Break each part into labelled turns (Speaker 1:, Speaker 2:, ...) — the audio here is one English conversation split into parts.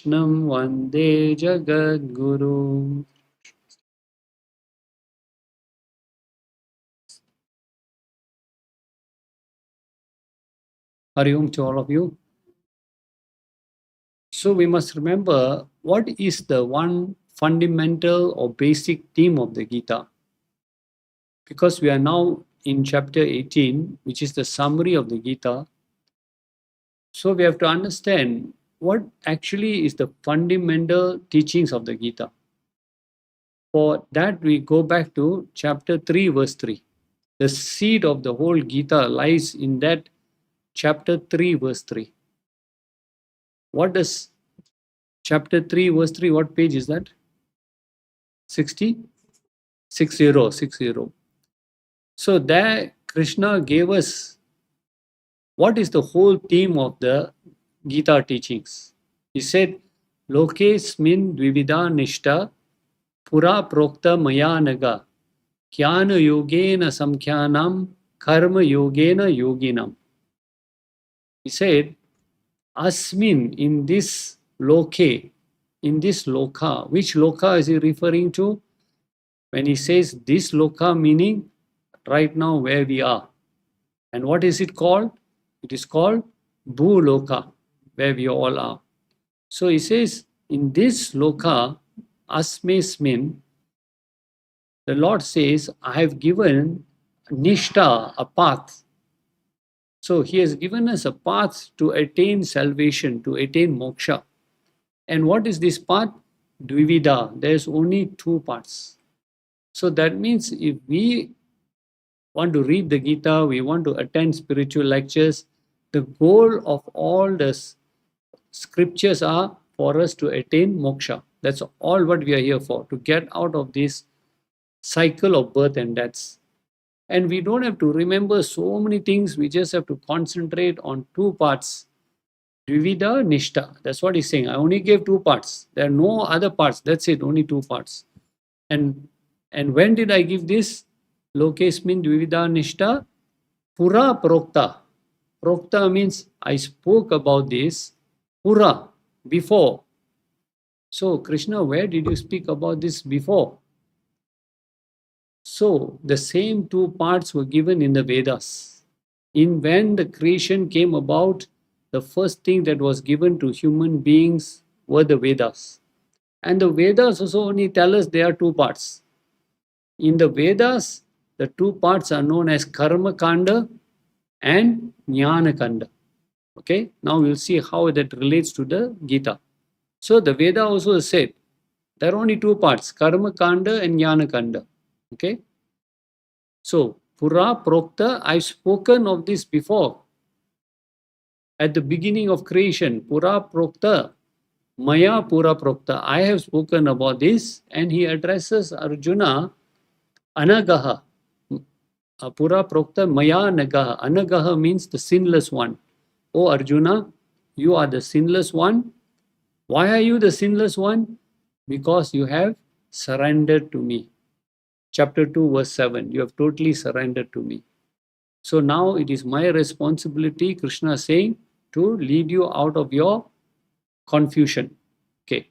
Speaker 1: Nam Vande Jagadguru. Hari Om to all of you. So we must remember what is the one fundamental or basic theme of the Gita. Because we are now in chapter 18, which is the summary of the Gita. So we have to understand what actually is the fundamental teachings of the Gita. For that, we go back to chapter 3, verse 3. The seed of the whole Gita lies in that chapter 3, verse 3. What does chapter 3, verse 3, what page is that? 60? 60. So there, Krishna gave us what is the whole theme of the Gita teachings. He said, Lokesmin dvivida nishta pura prokta maya naga kyana yogena samkhyanam karma yogena yoginam. He said, Asmin, in this loke, in this loka. Which loka is he referring to? When he says this loka, meaning right now where we are. And what is it called? It is called Bhuloka, where we all are. So he says, in this loka, asmesmin, the Lord says, I have given nishta, a path. So he has given us a path to attain salvation, to attain moksha. And what is this path? Dvivida. There's only two parts. So that means if we want to read the Gita, we want to attend spiritual lectures, the goal of all the scriptures are for us to attain moksha. That's all what we are here for, to get out of this cycle of birth and deaths. And we don't have to remember so many things, we just have to concentrate on two parts. Dvivida Nishta. That's what he's saying. I only gave two parts. There are no other parts. That's it, only two parts. And when did I give this? Lokesmin Dvivida Nishta Pura Prokta. Prokta means I spoke about this Pura, before. So, Krishna, where did you speak about this before? So, the same two parts were given in the Vedas. In when the creation came about, the first thing that was given to human beings were the Vedas. And the Vedas also only tell us there are two parts. In the Vedas, the two parts are known as Karma Kanda and Jnana Kanda. Okay, now we'll see how that relates to the Gita. So the Veda also said there are only two parts, Karma Kanda and Jnana Kanda. Okay, so Pura Prokta, I've spoken of this before. At the beginning of creation, Pura Prokta, Maya Pura Prokta, I have spoken about this, and he addresses Arjuna, Anagaha. Pura Prokta Maya Nagaha. Anagaha means the sinless one. O Arjuna, you are the sinless one. Why are you the sinless one? Because you have surrendered to me. Chapter 2, verse 7. You have totally surrendered to me. So now it is my responsibility, Krishna saying, to lead you out of your confusion. Okay.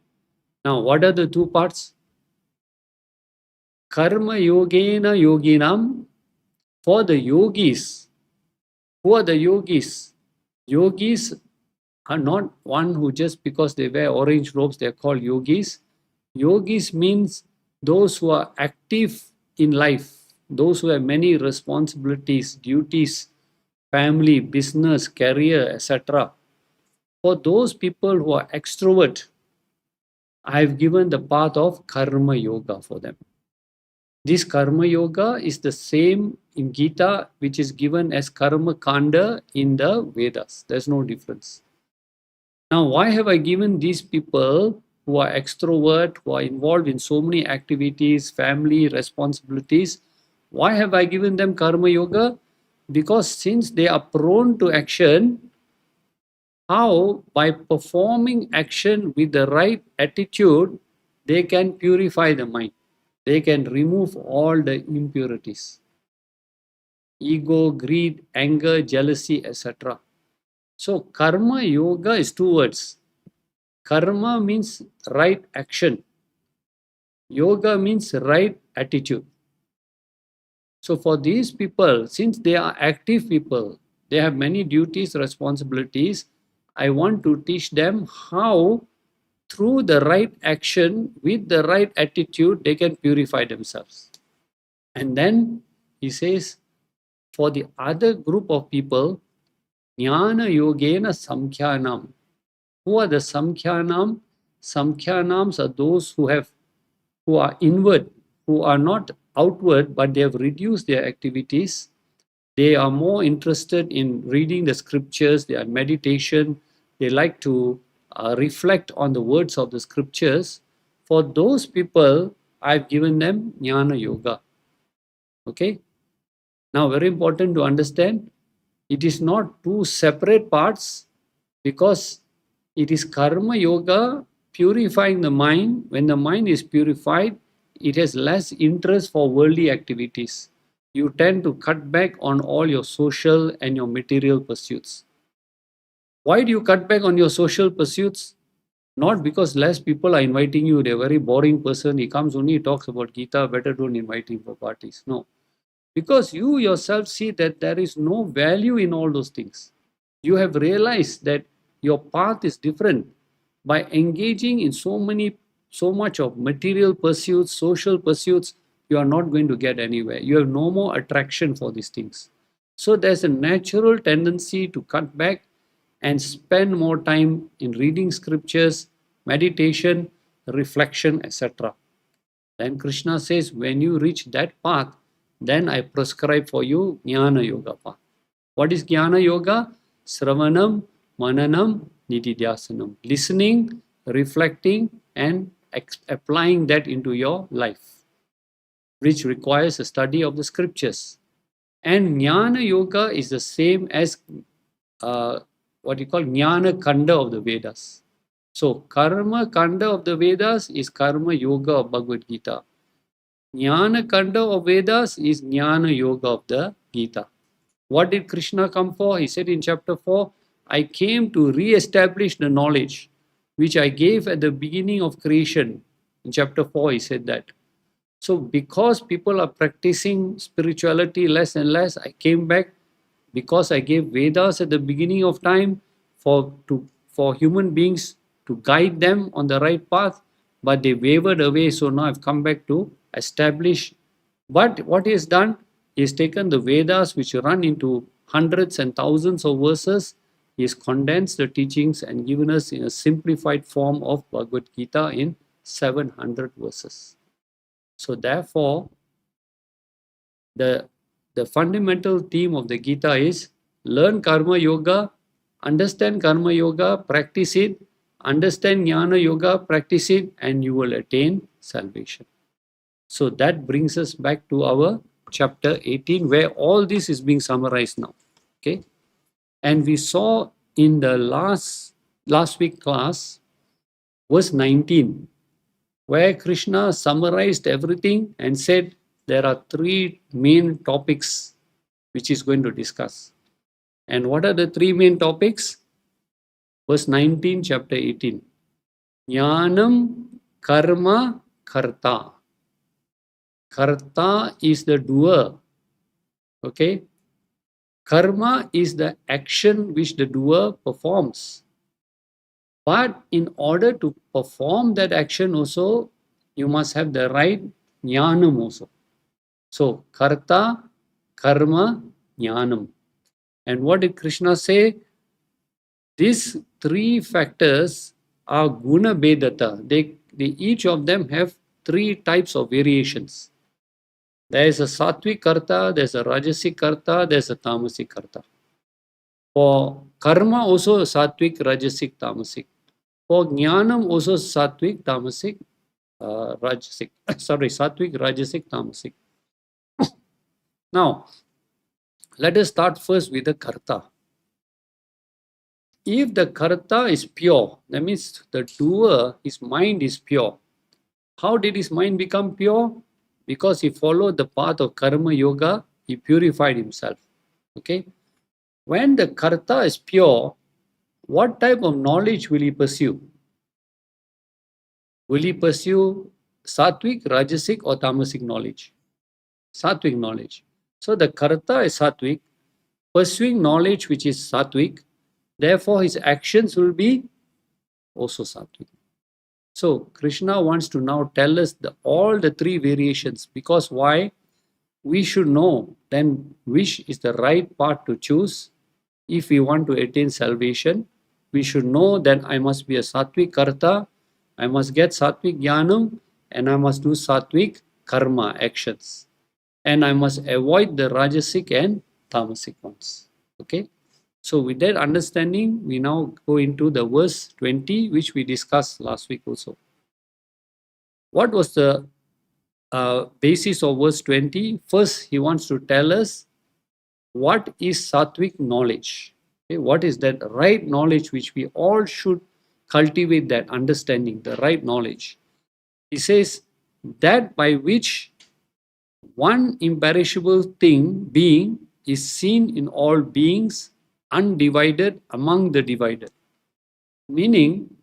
Speaker 1: Now, what are the two parts? Karma Yogena Yoginam. For the yogis. Who are the yogis? Yogis are not one who just because they wear orange robes, they are called yogis. Yogis means those who are active in life, those who have many responsibilities, duties, family, business, career, etc. For those people who are extrovert, I have given the path of karma yoga for them. This karma yoga is the same in Gita, which is given as karma kanda in the Vedas. There's no difference. Now, why have I given these people who are extrovert, who are involved in so many activities, family responsibilities, why have I given them karma yoga? Because since they are prone to action, how by performing action with the right attitude, they can purify the mind. They can remove all the impurities. Ego, greed, anger, jealousy, etc. So karma yoga is two words. Karma means right action. Yoga means right attitude. So for these people, since they are active people, they have many duties, responsibilities. I want to teach them how, through the right action, with the right attitude, they can purify themselves. And then he says, for the other group of people, Jnana Yogena Samkhyanam. Who are the Samkhyanam? Samkhyanams are those who are inward, who are not outward, but they have reduced their activities. They are more interested in reading the scriptures, they are meditation, they like to reflect on the words of the scriptures. For those people, I've given them Jnana Yoga. Okay? Now, very important to understand, it is not two separate parts, because it is Karma Yoga purifying the mind. When the mind is purified, it has less interest for worldly activities. You tend to cut back on all your social and your material pursuits. Why do you cut back on your social pursuits? Not because less people are inviting you. They're a very boring person. He comes only, he talks about Gita. Better don't invite him for parties. No. Because you yourself see that there is no value in all those things. You have realized that your path is different. By engaging in so much of material pursuits, social pursuits, you are not going to get anywhere. You have no more attraction for these things. So there's a natural tendency to cut back and spend more time in reading scriptures, meditation, reflection, etc. Then Krishna says, when you reach that path, then I prescribe for you Jnana Yoga path. What is Jnana Yoga? Sravanam, Mananam, Nididhyasanam. Listening, reflecting, and applying that into your life, which requires a study of the scriptures. And Jnana Yoga is the same as what you call Jnana Kanda of the Vedas. So Karma Kanda of the Vedas is Karma Yoga of Bhagavad Gita. Jnana Kanda of Vedas is Jnana Yoga of the Gita. What did Krishna come for? He said in chapter 4, I came to re-establish the knowledge which I gave at the beginning of creation. In chapter 4, he said that. So because people are practicing spirituality less and less, I came back because I gave Vedas at the beginning of time for human beings to guide them on the right path, but they wavered away. So now I've come back to establish. But what he has done, he has taken the Vedas, which run into hundreds and thousands of verses. He has condensed the teachings and given us in a simplified form of Bhagavad Gita in 700 verses. So therefore, the fundamental theme of the Gita is learn Karma Yoga, understand Karma Yoga, practice it, understand Jnana Yoga, practice it, and you will attain salvation. So that brings us back to our chapter 18, where all this is being summarized now. Okay, and we saw in the last week class, verse 19, where Krishna summarized everything and said there are three main topics which he's going to discuss. And what are the three main topics? Verse 19, chapter 18. Jnanam karma karta. Karta is the doer. Okay? Karma is the action which the doer performs. But in order to perform that action also, you must have the right jnanam also. So, karta, karma, jnanam. And what did Krishna say? These three factors are guna bedata. They each of them have three types of variations. There is a Sāttvic karta, there is a Rājasic karta, there is a Tāmasic karta. For karma also Sāttvic, Rājasic, Tāmasic. For jnanam also Sāttvic, Tāmasic, Rājasic. Sāttvic, Rājasic, Tāmasic. Now, let us start first with the karta. If the karta is pure, that means the doer, his mind is pure. How did his mind become pure? Because he followed the path of karma yoga, he purified himself. Okay? When the karta is pure, what type of knowledge will he pursue? Will he pursue Sattvic, Rājasic or Tāmasic knowledge? Sattvic knowledge. So the Karta is Sattvic, pursuing knowledge which is Sattvic, therefore his actions will be also Sattvic. So Krishna wants to now tell us all the three variations, because why? We should know then which is the right path to choose. If we want to attain salvation, we should know that I must be a Sattvic Karta, I must get Sattvic Jnanam, and I must do Sattvic Karma, actions. And I must avoid the Rājasic and Tāmasic ones. Okay? So with that understanding, we now go into the verse 20, which we discussed last week also. What was the basis of verse 20? First, he wants to tell us what is Sattvic knowledge. Okay, what is that right knowledge which we all should cultivate, that understanding, the right knowledge. He says that by which one imperishable being is seen in all beings, undivided among the divided. Meaning,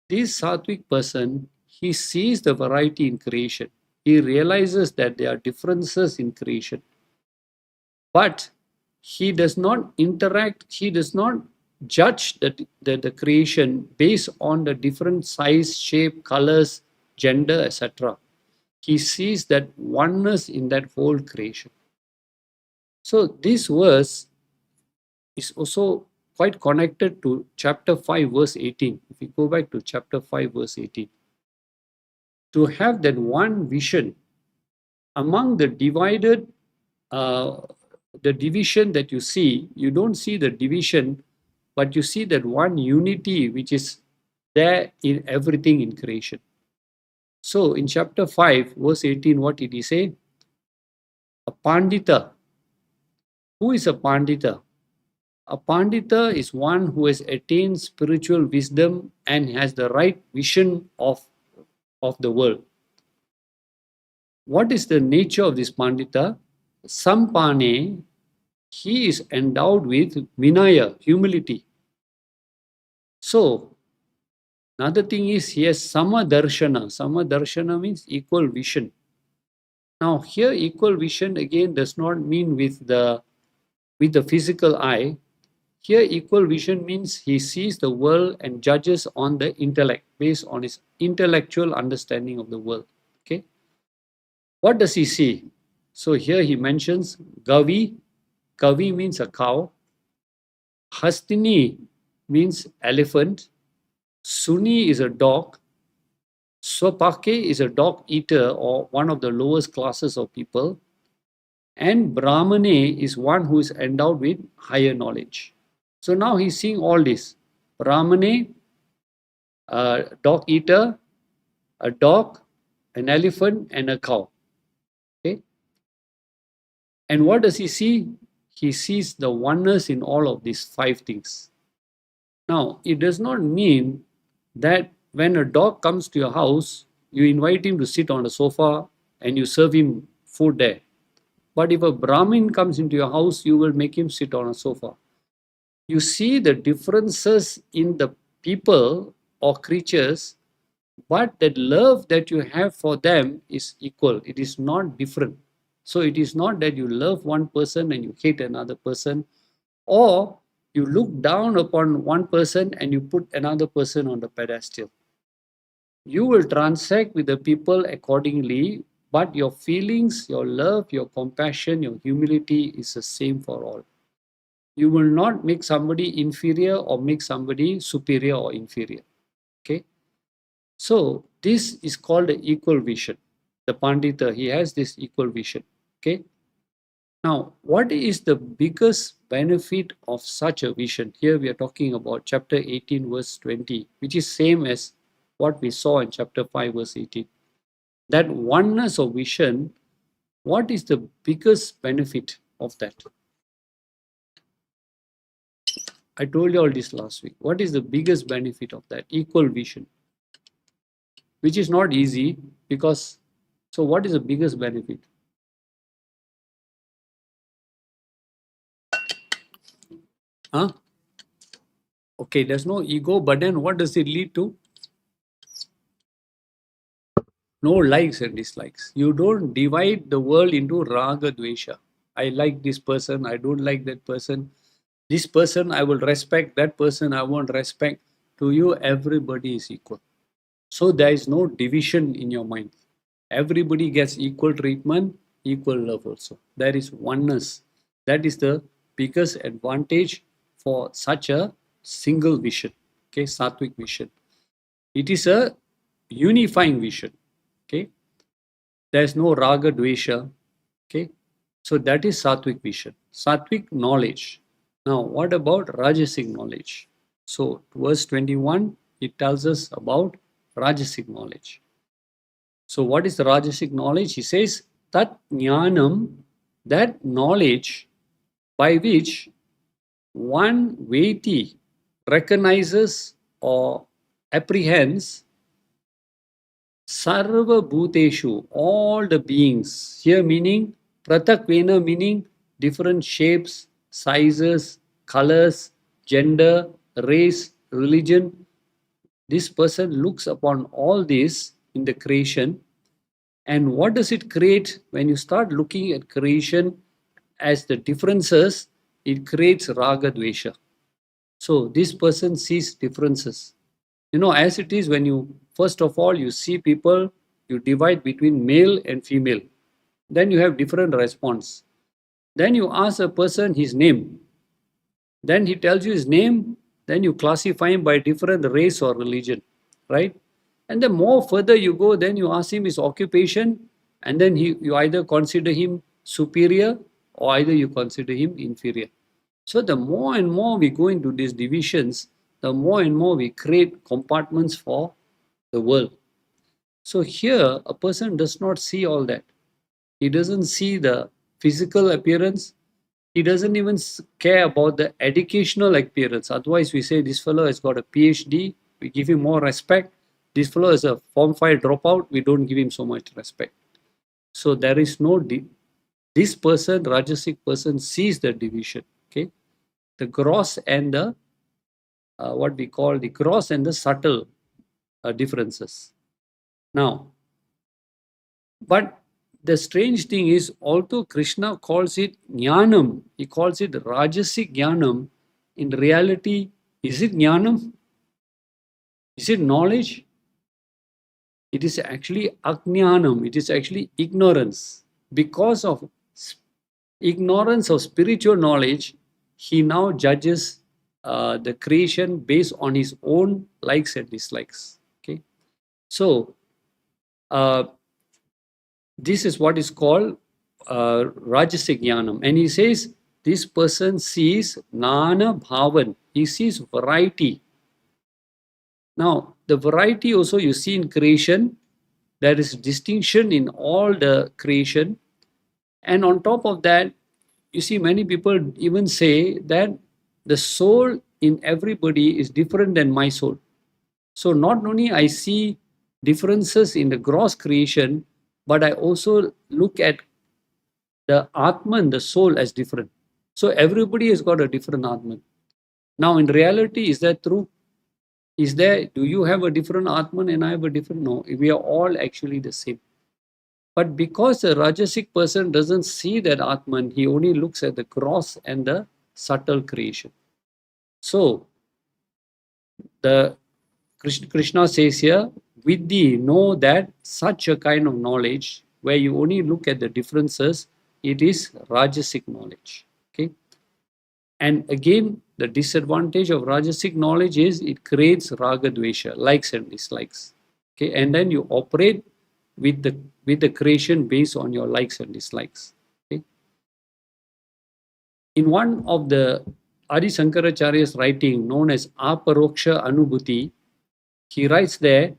Speaker 1: this Sattvic person, he sees the variety in creation. He realizes that there are differences in creation. But he does not interact, he does not judge the creation based on the different size, shape, colors, gender, etc. He sees that oneness in that whole creation. So this verse is also quite connected to chapter 5 verse 18. If we go back to chapter 5 verse 18. To have that one vision among the divided, the division that you see, you don't see the division, but you see that one unity which is there in everything in creation. So in chapter 5 verse 18, what did he say? A Pandita. Who is a Pandita? A Pandita is one who has attained spiritual wisdom and has the right vision of the world. What is the nature of this Pandita? Sampane, he is endowed with Vinaya, humility. So, another thing is he has Samadarshana. Samadarshana means equal vision. Now, here equal vision again does not mean with the physical eye. Here equal vision means he sees the world and judges on the intellect, based on his intellectual understanding of the world. Okay. What does he see? So here he mentions Gavi. Gavi means a cow. Hastini means elephant. Suni is a dog. Swapake is a dog eater, or one of the lowest classes of people. And Brahmane is one who is endowed with higher knowledge. So now he's seeing all this. Brahmane, a dog eater, a dog, an elephant, and a cow. Okay. And what does he see? He sees the oneness in all of these 5 things. Now, it does not mean that when a dog comes to your house, you invite him to sit on the sofa and you serve him food there. But if a Brahmin comes into your house, you will make him sit on a sofa. You see the differences in the people or creatures, but that love that you have for them is equal. It is not different. So it is not that you love one person and you hate another person, or you look down upon one person and you put another person on the pedestal. You will transact with the people accordingly, but your feelings, your love, your compassion, your humility is the same for all. You will not make somebody inferior or make somebody superior or inferior. Okay. So this is called the equal vision. The Pandita, he has this equal vision. Okay. Now, what is the biggest benefit of such a vision? Here we are talking about chapter 18 verse 20, which is same as what we saw in chapter 5 verse 18. That oneness of vision, what is the biggest benefit of that? I told you all this last week. What is the biggest benefit of that equal vision? Which is not easy, because, so what is the biggest benefit? Huh? Okay, there's no ego, but then what does it lead to? no likes and dislikes. You don't divide the world into raga dvesha. I like this person, I don't like that person. This person I will respect, that person I won't respect. To you, everybody is equal. So there is no division in your mind. Everybody gets equal treatment, equal love also. There is oneness. That is the biggest advantage for such a single vision. Okay, Sāttvic vision. It is a unifying vision. Okay, there is no raga dvesha. Okay, so that is Sāttvic vision, Sāttvic knowledge. Now, what about Rājasic knowledge? So, verse 21, it tells us about Rājasic knowledge. So, what is the Rājasic knowledge? He says, Tat jnanam, that knowledge by which one veti recognizes or apprehends sarva bhuteshu, all the beings. Here meaning pratakvena, meaning different shapes, sizes, colors, gender, race, religion. This person looks upon all this in the creation. And what does it create? When you start looking at creation as the differences, it creates raga dvesha. So this person sees differences. You know, as it is, when you, first of all, you see people, you divide between male and female. Then you have different response. Then you ask a person his name. Then he tells you his name. Then you classify him by different race or religion, right? And the more further you go, then you ask him his occupation, and then you either consider him superior or either you consider him inferior. So the more and more we go into these divisions, the more and more we create compartments for the world. So here, a person does not see all that. He doesn't see the physical appearance. He doesn't even care about the educational appearance. Otherwise, we say this fellow has got a PhD, we give him more respect. This fellow is a Form 5 dropout, we don't give him so much respect. So there is no, this person, Rājasic person, sees the division. Okay, the gross and the what we call the gross and the subtle differences. Now, but the strange thing is, although Krishna calls it jnanam, he calls it Rājasic jnanam, in reality, is it jnanam? Is it knowledge? It is actually ajnanam, it is actually ignorance. Because of ignorance of spiritual knowledge, he now judges the creation based on his own likes and dislikes. Okay, so this is what is called Rājasic jnanam, and he says this person sees nana bhavan, he sees variety. Now the variety also you see in creation, there is distinction in all the creation, and on top of that, you see many people even say that the soul in everybody is different than my soul. So not only I see differences in the gross creation, but I also look at the Atman, the soul, as different. So everybody has got a different Atman. Now in reality, is that true? Is there, do you have a different Atman and I have a different? No, we are all actually the same. But because a Rājasic person doesn't see that Atman, he only looks at the gross and the subtle creation. So the Krishna says here, Vidhi, know that such a kind of knowledge where you only look at the differences, it is Rājasic knowledge. Okay, and again, the disadvantage of Rājasic knowledge is it creates raga dvesha, likes and dislikes. Okay, and then you operate with the creation based on your likes and dislikes. Okay, in one of the Adi Shankaracharya's writing known as Aparoksha Anubhuti, he writes there,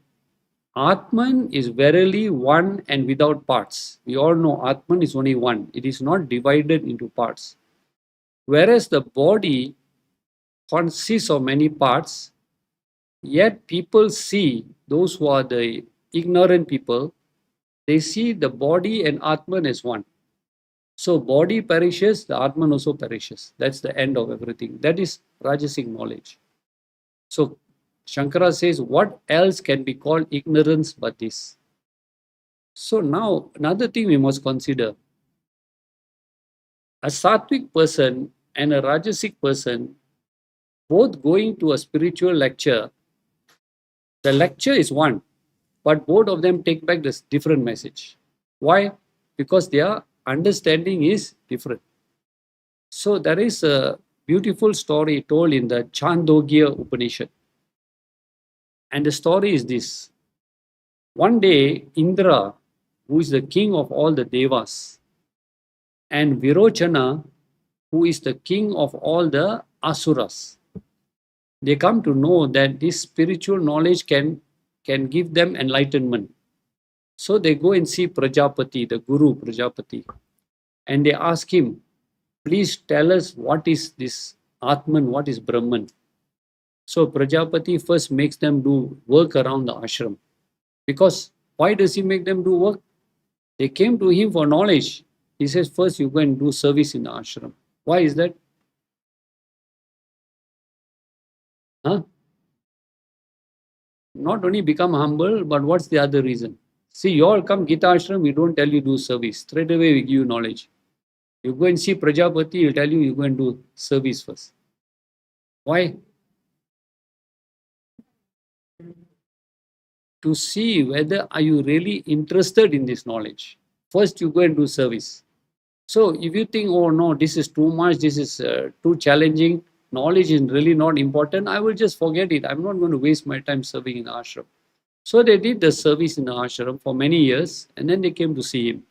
Speaker 1: Atman is verily one and without parts. We all know Atman is only one. It is not divided into parts. Whereas the body consists of many parts, yet people see, those who are the ignorant people, they see the body and Atman as one. So body perishes, the Atman also perishes. That's the end of everything. That is Rājasic knowledge. So Shankara says, what else can be called ignorance but this? So now another thing we must consider. A Sattvic person and a Rājasic person both going to a spiritual lecture, the lecture is one, but both of them take back this different message. Why? Because their understanding is different. So there is a beautiful story told in the Chandogya Upanishad. And the story is this. One day, Indra, who is the king of all the devas, and Virochana, who is the king of all the asuras, they come to know that this spiritual knowledge can give them enlightenment. So they go and see Prajapati, the Guru Prajapati, and they ask him, please tell us what is this Atman, what is Brahman. So Prajapati first makes them do work around the ashram. Because why does he make them do work? They came to him for knowledge. He says, first you go and do service in the ashram. Why is that? Huh? Not only become humble, but what's the other reason? See, you all come Gita Ashram, we don't tell you do service. Straight away we give you knowledge. You go and see Prajapati, he'll tell you, you go and do service first. Why? To see whether are you really interested in this knowledge. First you go and do service. So if you think, oh no, this is too much, this is too challenging, knowledge is really not important, I will just forget it. I'm not going to waste my time serving in the ashram. So they did the service in the ashram for many years, and then they came to see him.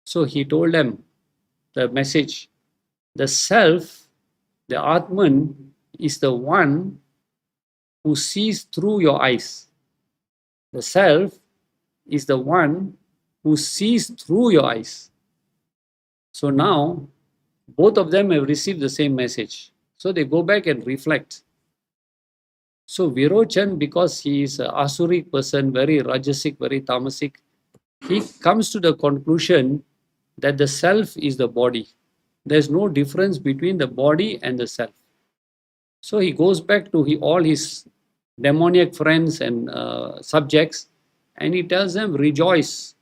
Speaker 1: So he told them the message. The self, the Atman, is the one who sees through your eyes. The self is the one who sees through your eyes. So now, both of them have received the same message. So they go back and reflect. So Virochan, because he is an asuric person, very Rājasic, very Tāmasic, he comes to the conclusion that the self is the body. There's no difference between the body and the self. So he goes back to all his demoniac friends and subjects, and he tells them, rejoice.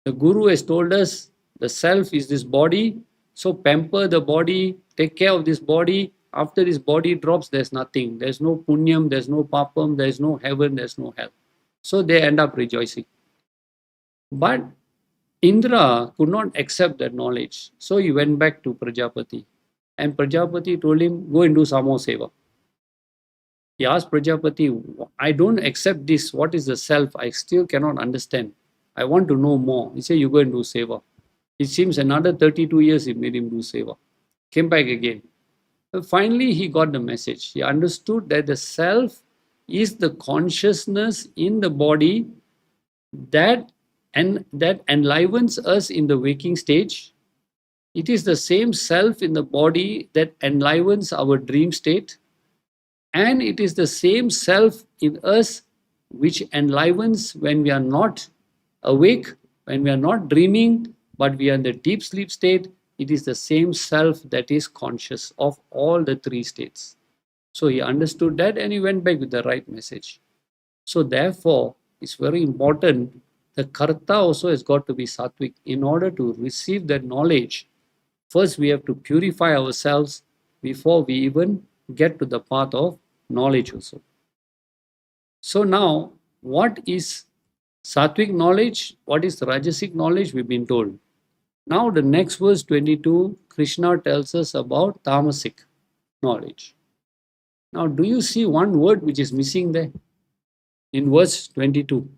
Speaker 1: The Guru has told us the self is this body, so pamper the body, take care of this body. After this body drops, there's nothing. There's no punyam, there's no papam, there's no heaven, there's no hell. So they end up rejoicing. But Indra could not accept that knowledge. So he went back to Prajapati. And Prajapati told him, go and do Samo Seva. He asked Prajapati, I don't accept this. What is the self? I still cannot understand. I want to know more. He said, you go and do Seva. It seems another 32 years he made him do Seva. Came back again. Finally, he got the message. He understood that the self is the consciousness in the body that enlivens us in the waking stage. It is the same self in the body that enlivens our dream state. And it is the same self in us which enlivens when we are not awake, when we are not dreaming, but we are in the deep sleep state. It is the same self that is conscious of all the three states. So he understood that and he went back with the right message. So therefore, it's very important. The Karta also has got to be Sattvic. In order to receive that knowledge, first we have to purify ourselves before we even get to the path of knowledge also. So now, what is Sattvic knowledge? What is Rājasic knowledge? We've been told. Now the next verse 22, Krishna tells us about Tāmasic knowledge. Now do you see one word which is missing there in verse 22?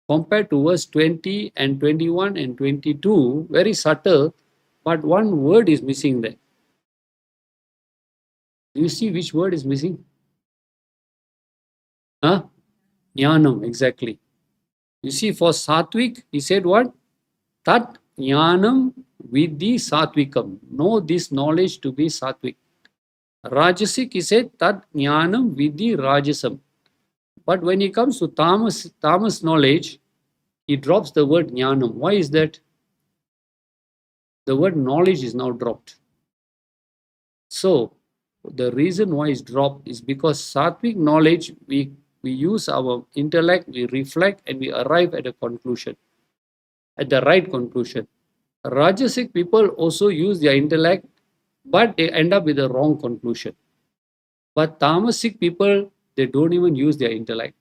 Speaker 1: Compared to verse 20 and 21 and 22, very subtle, but one word is missing there. Do you see which word is missing? Huh? Jnanam, exactly. You see, for Sāttvic, he said what? Tat Jnanam vidhi Sattvikam. Know this knowledge to be Sattvic. Rājasic, he said Tat Jnanam vidhi Rājasam. But when he comes to Tamas knowledge, he drops the word Jnanam. Why is that? The word knowledge is now dropped. So, the reason why it's dropped is because Sattvic knowledge, we use our intellect, we reflect, and we arrive at a conclusion. at the right conclusion. Rājasic people also use their intellect, but they end up with the wrong conclusion. But Tāmasic people, they don't even use their intellect.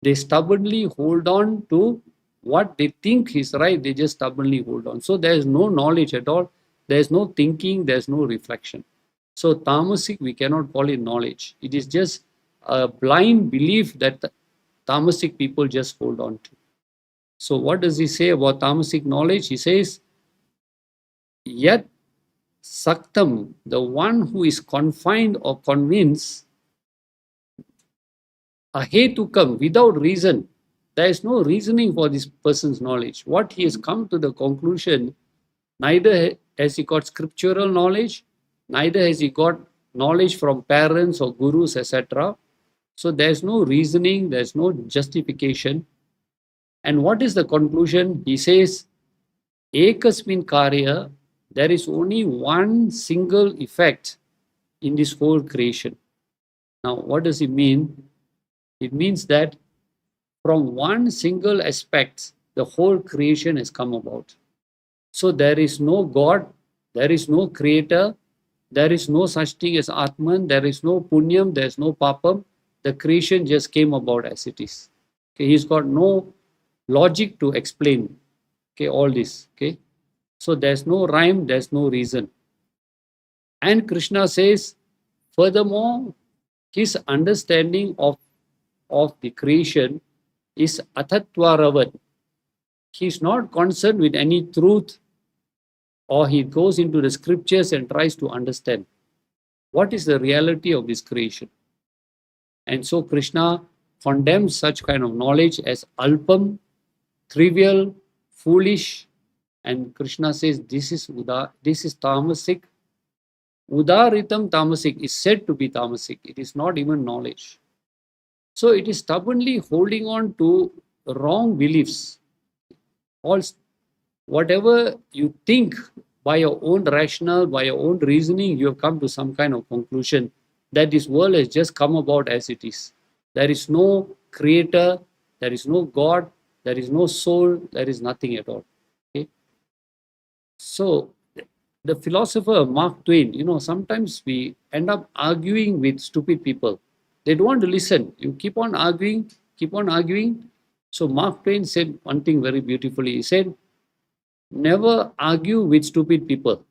Speaker 1: They stubbornly hold on to what they think is right. They just stubbornly hold on. So there is no knowledge at all. There is no thinking. There is no reflection. So Tāmasic, we cannot call it knowledge. It is just a blind belief that the Tāmasic people just hold on to. So what does he say about Tāmasic knowledge? He says, yet Saktam, the one who is confined or convinced, ahetukam, without reason. There is no reasoning for this person's knowledge. What he has come to the conclusion, neither has he got scriptural knowledge, neither has he got knowledge from parents or gurus, etc. So there is no reasoning, there is no justification. And what is the conclusion? He says, ekasmin karya, there is only one single effect in this whole creation. Now, what does it mean? It means that from one single aspect, the whole creation has come about. So there is no God, there is no creator, there is no such thing as Atman, there is no punyam, there is no papam. The creation just came about as it is. Okay, he's got no logic to explain, okay, all this. Okay, so there's no rhyme, there's no reason. And Krishna says, furthermore, his understanding of the creation is athatvaravat. He's not concerned with any truth, or he goes into the scriptures and tries to understand what is the reality of this creation. And so Krishna condemns such kind of knowledge as alpam, trivial, foolish, and Krishna says this is Tāmasic. Udaritam Tāmasic is said to be Tāmasic. It is not even knowledge. So it is stubbornly holding on to wrong beliefs. Whatever you think by your own rationale, by your own reasoning, you have come to some kind of conclusion that this world has just come about as it is. There is no creator, there is no God, there is no soul, there is nothing at all. Okay? So the philosopher Mark Twain, sometimes we end up arguing with stupid people. They don't want to listen. You keep on arguing, keep on arguing. So Mark Twain said one thing very beautifully. He said, never argue with stupid people.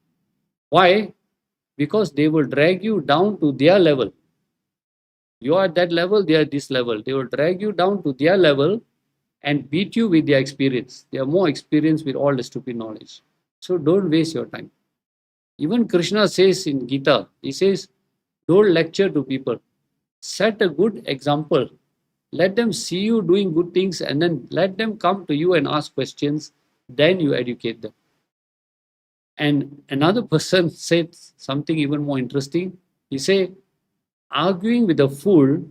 Speaker 1: Why? Because they will drag you down to their level. You are at that level, they are at this level. They will drag you down to their level and beat you with their experience. They are more experienced with all the stupid knowledge. So don't waste your time. Even Krishna says in Geeta, he says, don't lecture to people. Set a good example. Let them see you doing good things and then let them come to you and ask questions. Then you educate them. And another person said something even more interesting. He said, arguing with a fool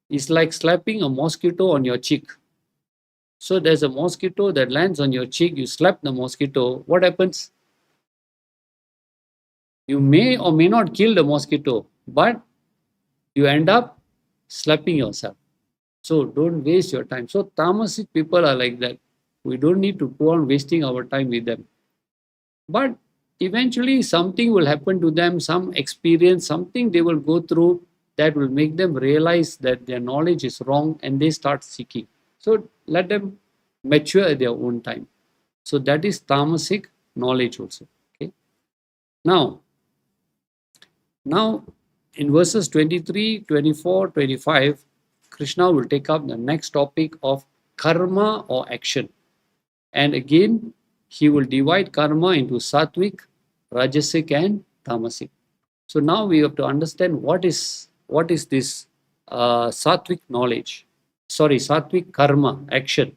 Speaker 1: is like slapping a mosquito on your cheek. So there's a mosquito that lands on your cheek. You slap the mosquito. What happens? You may or may not kill the mosquito, but you end up slapping yourself. So don't waste your time. So Tāmasic people are like that. We don't need to go on wasting our time with them. But eventually something will happen to them, some experience, something they will go through that will make them realize that their knowledge is wrong and they start seeking. So let them mature at their own time. So that is Tāmasic knowledge also. Okay. Now in verses 23, 24, 25, Krishna will take up the next topic of karma or action. And again, he will divide karma into Sāttvic, Rājasic and Tāmasic. So now we have to understand what is this Sāttvic knowledge. Sāttvic karma, action.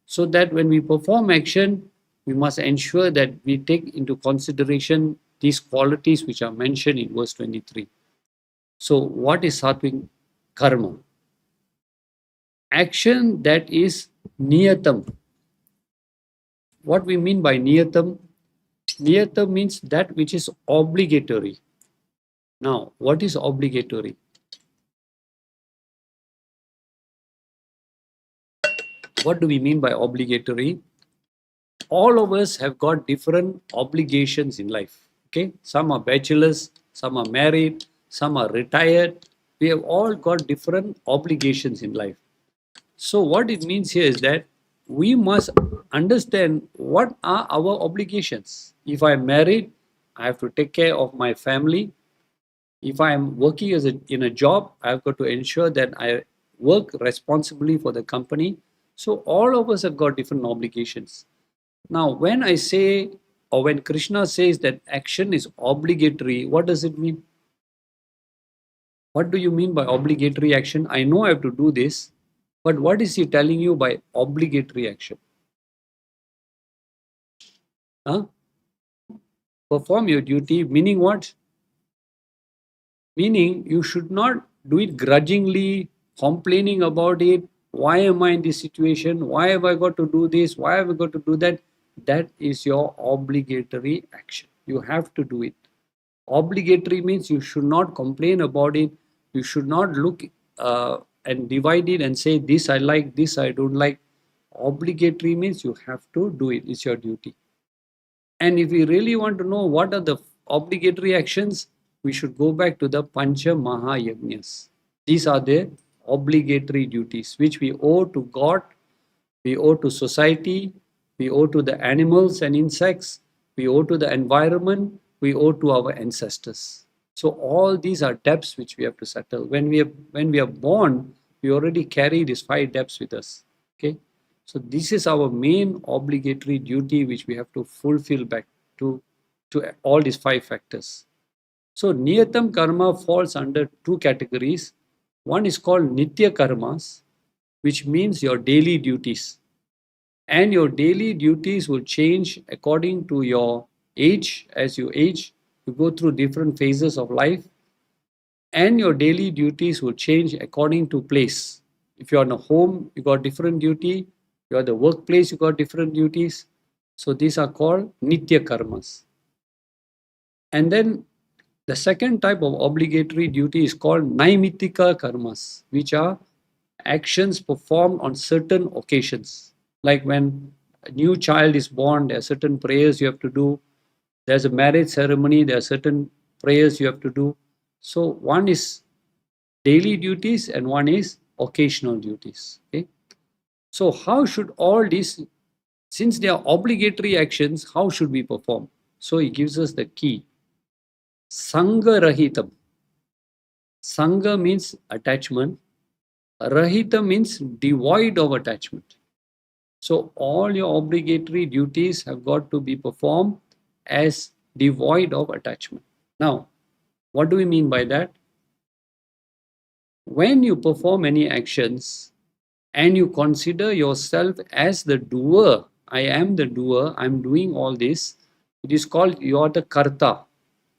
Speaker 1: So that when we perform action, we must ensure that we take into consideration these qualities which are mentioned in verse 23. So what is Sāttvic karma? Action that is niyatam. What we mean by niyatam? Niyatam means that which is obligatory. Now, what is obligatory? What do we mean by obligatory? all of us have got different obligations in life. Okay, some are bachelors, some are married, some are retired. We have all got different obligations in life. So what it means here is that we must understand what are our obligations. If I'm married, I have to take care of my family. If I'm working in a job, I've got to ensure that I work responsibly for the company. So all of us have got different obligations. Now, when I say, or when Krishna says that action is obligatory, what does it mean? What do you mean by obligatory action? I know I have to do this, but what is he telling you by obligatory action? Huh? Perform your duty, meaning what? Meaning you should not do it grudgingly, complaining about it. Why am I in this situation? Why have I got to do this? Why have I got to do that? That is your obligatory action. You have to do it. Obligatory means you should not complain about it. You should not look and divide it and say, this I like, this I don't like. Obligatory means you have to do it. It's your duty. And if we really want to know what are the obligatory actions, we should go back to the Pancha Mahayajnas. These are the obligatory duties which we owe to God, we owe to society, we owe to the animals and insects, we owe to the environment, we owe to our ancestors. So all these are debts which we have to settle. When we are born, we already carry these 5 debts with us. Okay. So this is our main obligatory duty which we have to fulfill back to all these 5 factors. So Niyatam karma falls under 2 categories. One is called Nitya karmas, which means your daily duties. And your daily duties will change according to your age. As you age, you go through different phases of life. And your daily duties will change according to place. If you're in a home, you got different duty. You're at the workplace, you got different duties. So these are called Nitya karmas. And then the second type of obligatory duty is called Naimitika karmas, which are actions performed on certain occasions. Like when a new child is born, there are certain prayers you have to do. There's a marriage ceremony, there are certain prayers you have to do. So one is daily duties and one is occasional duties. Okay? So how should all these, since they are obligatory actions, how should we perform? So he gives us the key. Sangha rahitam. Sangha means attachment. Rahita means devoid of attachment. So all your obligatory duties have got to be performed as devoid of attachment. Now, what do we mean by that? When you perform any actions and you consider yourself as the doer, I am the doer, I'm doing all this, it is called you are the karta.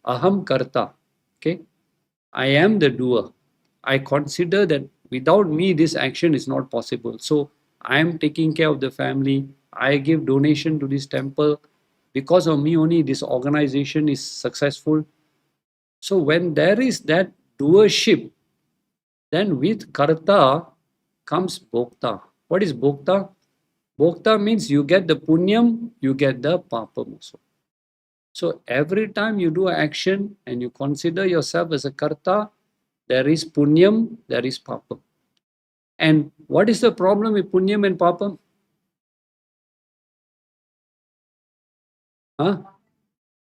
Speaker 1: Aham karta. Okay? I am the doer. I consider that without me, this action is not possible. So I am taking care of the family. I give donation to this temple. Because of me only, this organization is successful. So when there is that doership, then with karta comes bhokta. What is bhokta? Bhokta means you get the punyam, you get the papam also. So every time you do action and you consider yourself as a karta, there is punyam, there is papam. And what is the problem with punyam and papam? Huh?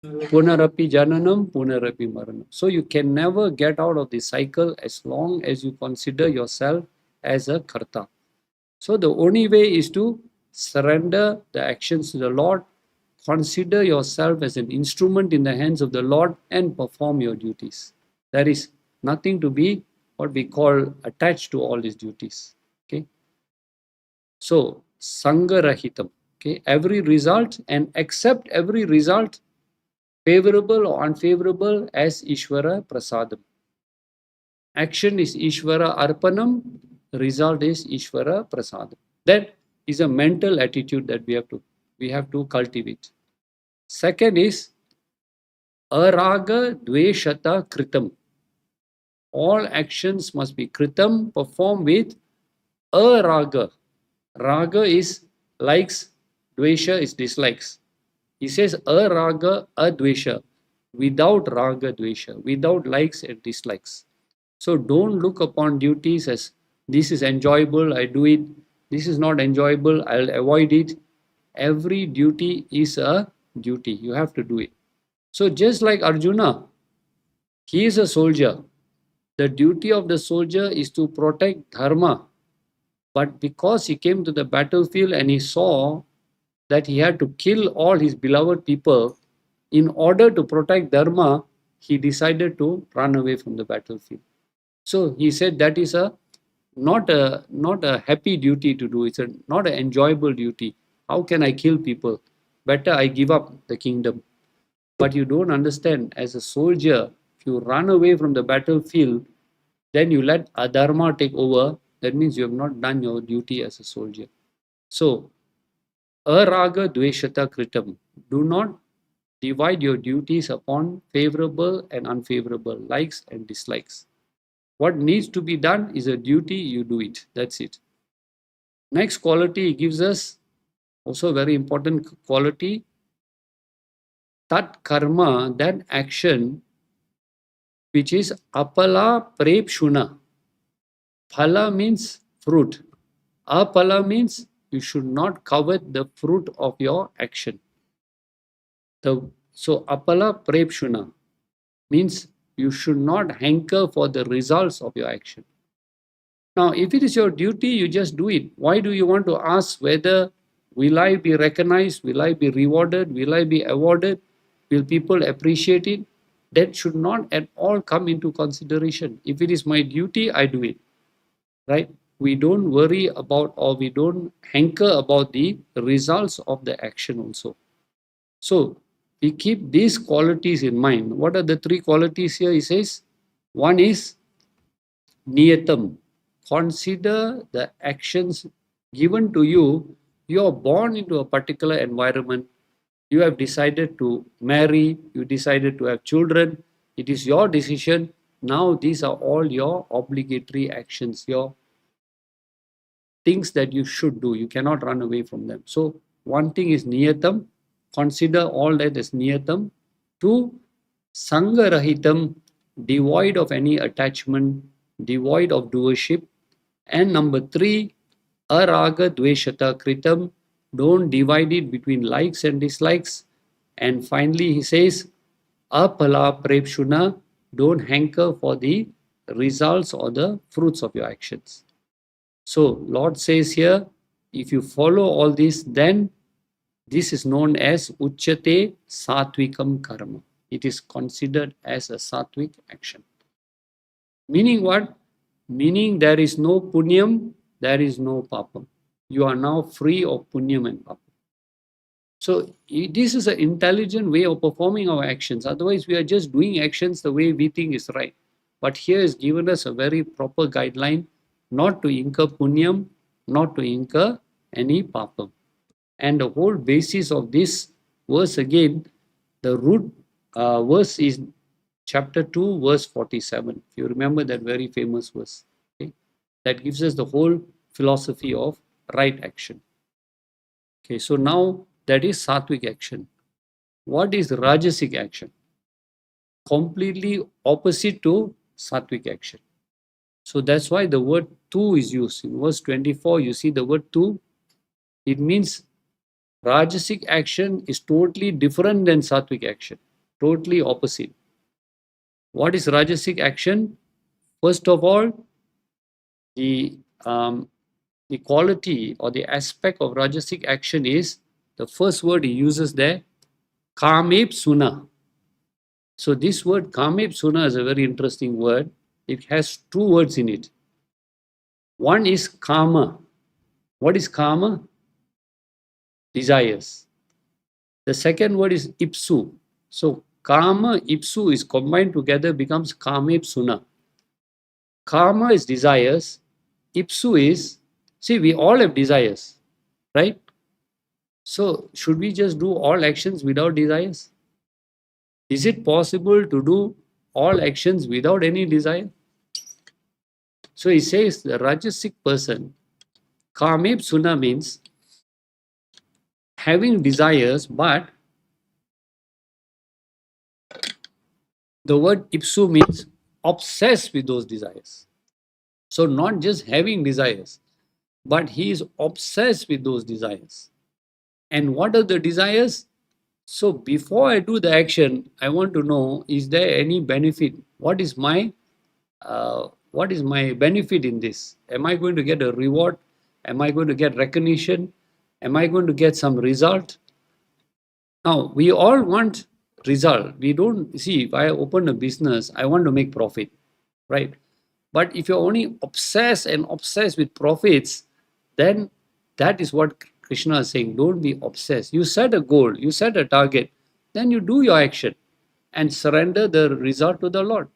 Speaker 1: Punarapi jananam, punarapi maranam. So you can never get out of this cycle as long as you consider yourself as a karta. So the only way is to surrender the actions to the Lord, consider yourself as an instrument in the hands of the Lord and perform your duties. There is nothing to be what we call attached to all these duties. Okay. So sangha rahitam. Okay. Every result and accept every result, favorable or unfavorable, as Ishvara prasadam. Action is Ishvara arpanam, result is Ishvara prasadam. That is a mental attitude that we have to cultivate. Second is araga dveshata kritam. All actions must be kritam, performed with araga. Raga is likes, Dvesha is dislikes. He says araga advesha, without raga dvesha, without likes and dislikes. So don't look upon duties as this is enjoyable, I do it. This is not enjoyable, I'll avoid it. Every duty is a duty. You have to do it. So just like Arjuna, he is a soldier. The duty of the soldier is to protect dharma. But because he came to the battlefield and he saw that he had to kill all his beloved people in order to protect dharma, he decided to run away from the battlefield. So he said that is not a happy duty to do. It's not an enjoyable duty. How can I kill people? Better I give up the kingdom. But you don't understand, as a soldier, if you run away from the battlefield, then you let adharma take over. That means you have not done your duty as a soldier. So, araga dveshata kritam. Do not divide your duties upon favorable and unfavorable, likes and dislikes. What needs to be done is a duty, you do it. That's it. Next quality he gives us, also very important quality, tat karma, that action which is apala prepshuna. Phala means fruit. Apala means you should not covet the fruit of your action. So apala prepshuna means you should not hanker for the results of your action. Now, if it is your duty, you just do it. Why do you want to ask whether will I be recognized? Will I be rewarded? Will I be awarded? Will people appreciate it? That should not at all come into consideration. If it is my duty, I do it. Right? We don't worry about, or we don't hanker about the results of the action also. So we keep these qualities in mind. What are the three qualities here? He says, one is niyatam. Consider the actions given to you. You are born into a particular environment. You have decided to marry. You decided to have children. It is your decision. Now these are all your obligatory actions, your things that you should do. You cannot run away from them. So one thing is niyatam. Consider all that as niyatam. Two, sangarahitam, devoid of any attachment, devoid of doership. And number three, araga dveshata kritam, don't divide it between likes and dislikes. And finally, he says, apala prepshuna, don't hanker for the results or the fruits of your actions. So, Lord says here, if you follow all this, then this is known as uchyate Sāttvikam karma. It is considered as a Sāttvic action. Meaning what? Meaning there is no punyam, there is no papam. You are now free of punyam and papam. So this is an intelligent way of performing our actions. Otherwise, we are just doing actions the way we think is right. But here is given us a very proper guideline not to incur punyam, not to incur any papam. And the whole basis of this verse again, the root verse is chapter 2, verse 47. If you remember that very famous verse, okay? That gives us the whole philosophy of right action. Okay, so now that is Sāttvic action. What is Rājasic action? Completely opposite to Sāttvic action. So that's why the word tu is used. In verse 24, you see the word tu. It means Rājasic action is totally different than Sāttvic action. Totally opposite. What is Rājasic action? First of all, the quality or the aspect of Rājasic action is, the first word he uses there, kamep suna. So this word kamep suna is a very interesting word. It has two words in it. One is kama. What is kama? Desires. The second word is ipsu. So kama, ipsu is combined together, becomes kamep suna. Kama is desires. Ipsu is, see, we all have desires, right? So should we just do all actions without desires? Is it possible to do all actions without any desire? So he says the Rājasic person, kamep suna means having desires, but the word ipsu means obsessed with those desires. So not just having desires, but he is obsessed with those desires. And what are the desires? So before I do the action, I want to know, is there any benefit? What is my benefit in this? Am I going to get a reward? Am I going to get recognition? Am I going to get some result? Now, we all want result. We don't see, if I open a business, I want to make profit, right? But if you're only obsessed and obsessed with profits, then that is what Krishna is saying. Don't be obsessed. You set a goal, you set a target, then you do your action and surrender the result to the Lord.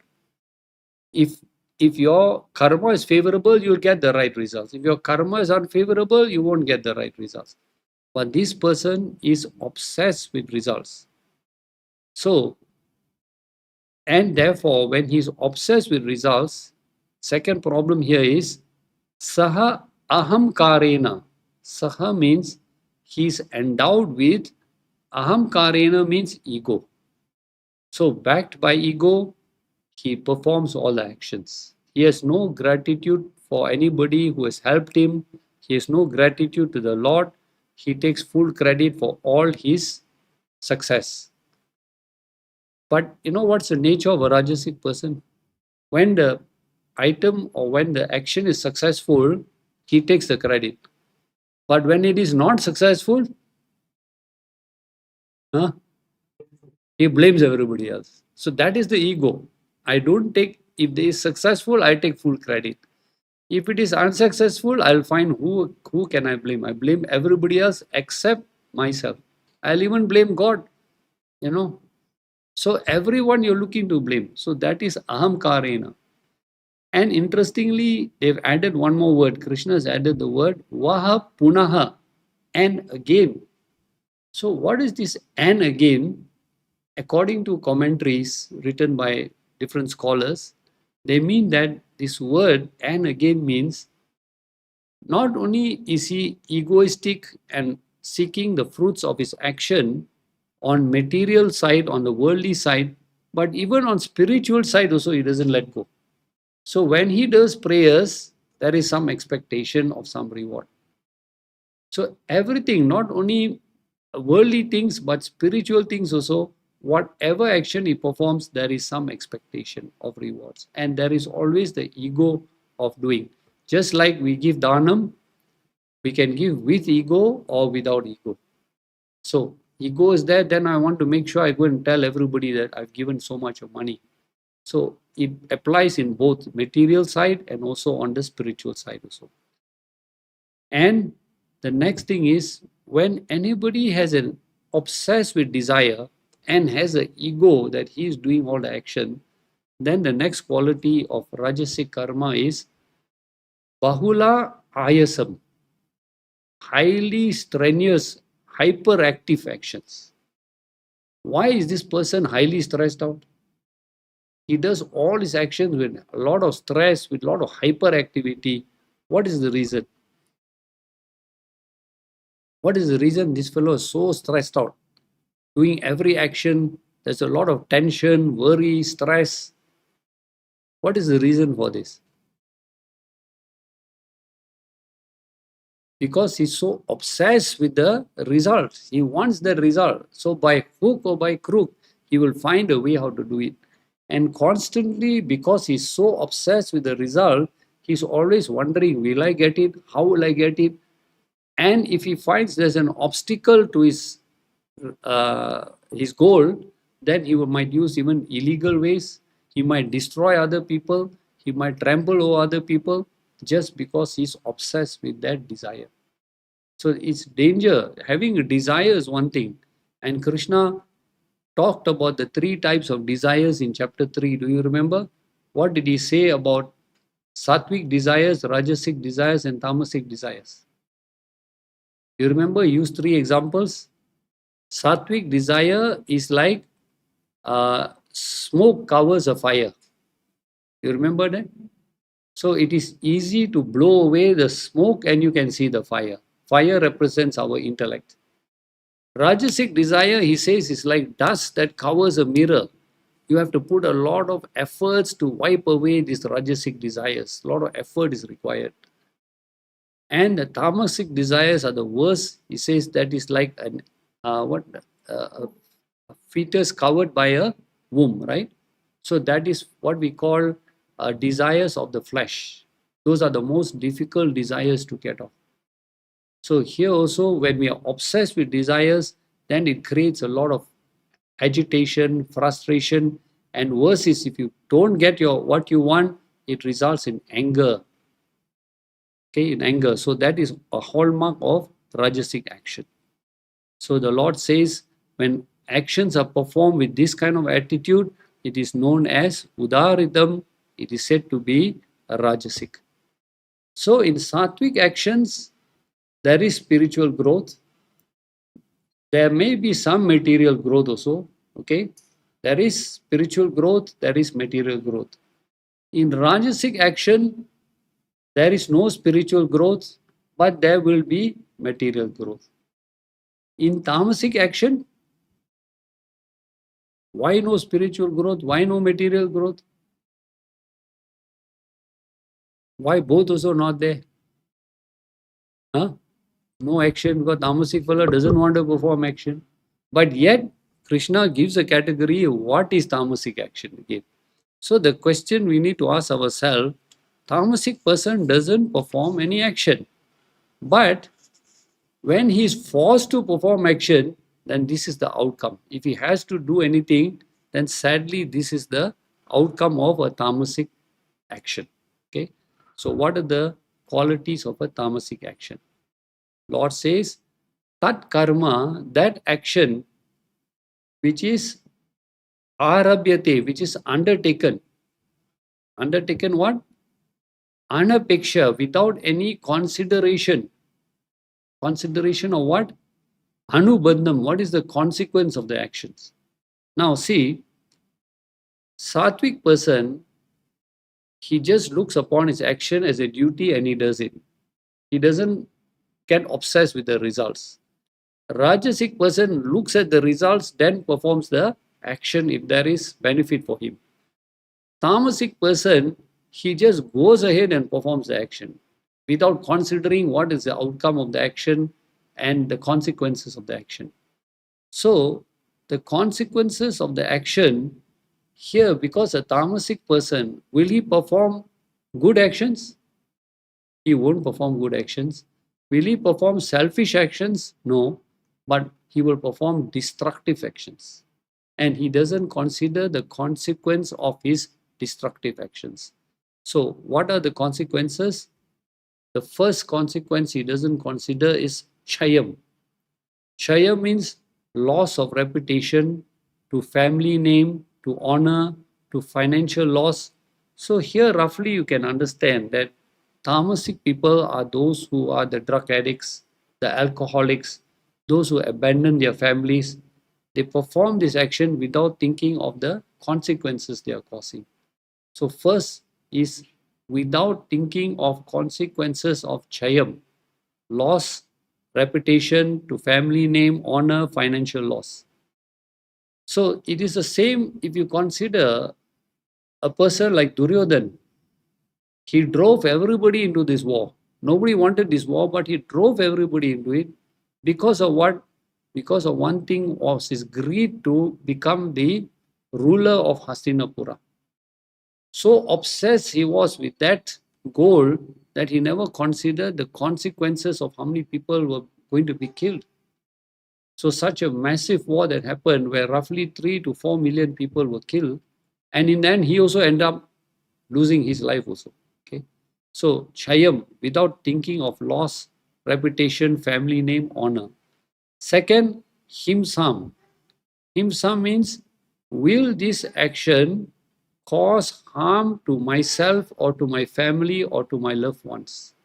Speaker 1: If your karma is favorable, you'll get the right results. If your karma is unfavorable, you won't get the right results. But this person is obsessed with results. So, and therefore, when he's obsessed with results, second problem here is saha ahamkarena. Saha means he's endowed with, ahamkarena means ego. So, backed by ego, he performs all the actions. He has no gratitude for anybody who has helped him. He has no gratitude to the Lord. He takes full credit for all his success. But you know what's the nature of a Rājasic person? When the item or when the action is successful, he takes the credit. But when it is not successful, he blames everybody else. So that is the ego. I don't take, if it is successful, I take full credit. If it is unsuccessful, I'll find who can I blame. I blame everybody else except myself. I'll even blame God, you know. So everyone you're looking to blame. So that is ahamkarena. And interestingly, they've added one more word. Krishna has added the word vaha punaha, and again. So what is this and again? According to commentaries written by different scholars, they mean that this word and again means not only is he egoistic and seeking the fruits of his action on material side, on the worldly side, but even on spiritual side also he doesn't let go. So when he does prayers, there is some expectation of some reward. So everything, not only worldly things, but spiritual things also, whatever action he performs, there is some expectation of rewards. And there is always the ego of doing. Just like we give dhanam, we can give with ego or without ego. So ego is there, then I want to make sure I go and tell everybody that I've given so much of money. So it applies in both material side and also on the spiritual side also. And the next thing is, when anybody has an obsessed with desire and has an ego that he is doing all the action, then the next quality of Rājasic karma is bahula ayasam, highly strenuous, hyperactive actions. Why is this person highly stressed out? He does all his actions with a lot of stress, with a lot of hyperactivity. What is the reason? What is the reason this fellow is so stressed out? Doing every action, there's a lot of tension, worry, stress. What is the reason for this? Because he's so obsessed with the results. He wants the result. So by hook or by crook, he will find a way how to do it. And constantly, because he's so obsessed with the result, he's always wondering, will I get it? How will I get it? And if he finds there's an obstacle to his goal, then he might use even illegal ways. He might destroy other people. He might trample over other people just because he's obsessed with that desire. So it's danger. Having a desire is one thing. And Krishna talked about the 3 types of desires in chapter 3. Do you remember? What did he say about Sattvic desires, Rājasic desires, and Tāmasic desires? You remember? Use 3 examples. Sattvic desire is like smoke covers a fire. You remember that? So it is easy to blow away the smoke and you can see the fire. Fire represents our intellect. Rājasic desire, he says, is like dust that covers a mirror. You have to put a lot of efforts to wipe away these Rājasic desires. A lot of effort is required. And the Tāmasic desires are the worst. He says that is like a fetus covered by a womb, right? So that is what we call desires of the flesh. Those are the most difficult desires to get off. So here also, when we are obsessed with desires, then it creates a lot of agitation, frustration, and worse is if you don't get what you want, it results in anger. Okay, in anger. So that is a hallmark of Rājasic action. So the Lord says, when actions are performed with this kind of attitude, it is known as udaridam. It is said to be a Rājasic. So in Sāttvic actions, there is spiritual growth. There may be some material growth also. Okay, there is spiritual growth, there is material growth. In Rājasic action, there is no spiritual growth, but there will be material growth. In Tāmasic action, why no spiritual growth? Why no material growth? Why both also not there? Huh? No action, because Tāmasic fellow doesn't want to perform action. But yet, Krishna gives a category of what is Tāmasic action again. So the question we need to ask ourselves, Tāmasic person doesn't perform any action. But when he is forced to perform action, then this is the outcome. If he has to do anything, then sadly this is the outcome of a Tāmasic action. Okay. So what are the qualities of a Tāmasic action? Lord says, tat karma, that action which is arabhyate, which is undertaken. Undertaken what? Anapeksha, without any consideration. Consideration of what? Anubandham, what is the consequence of the actions? Now see, Sāttvic person, he just looks upon his action as a duty and he does it. He doesn't get obsessed with the results. Rājasic person looks at the results, then performs the action if there is benefit for him. Tāmasic person, he just goes ahead and performs the action without considering what is the outcome of the action and the consequences of the action. So the consequences of the action here, because a Tāmasic person, will he perform good actions? He won't perform good actions. Will he perform selfish actions? No, but he will perform destructive actions. And he doesn't consider the consequence of his destructive actions. So what are the consequences? The first consequence he doesn't consider is chayam. Chayam means loss of reputation, to family name, to honor, to financial loss. So here roughly you can understand that Tāmasic people are those who are the drug addicts, the alcoholics, those who abandon their families. They perform this action without thinking of the consequences they are causing. So first is without thinking of consequences of chayam, loss, reputation, to family name, honor, financial loss. So it is the same if you consider a person like Duryodhan. He drove everybody into this war. Nobody wanted this war, but he drove everybody into it. Because of what? Because of one thing, was his greed to become the ruler of Hastinapura. So obsessed he was with that goal that he never considered the consequences of how many people were going to be killed. So such a massive war that happened where roughly 3 to 4 million people were killed. And in the end, he also ended up losing his life also. Okay. So chayam, without thinking of loss, reputation, family name, honor. Second, himsam. Himsam means, will this action cause harm to myself or to my family or to my loved ones?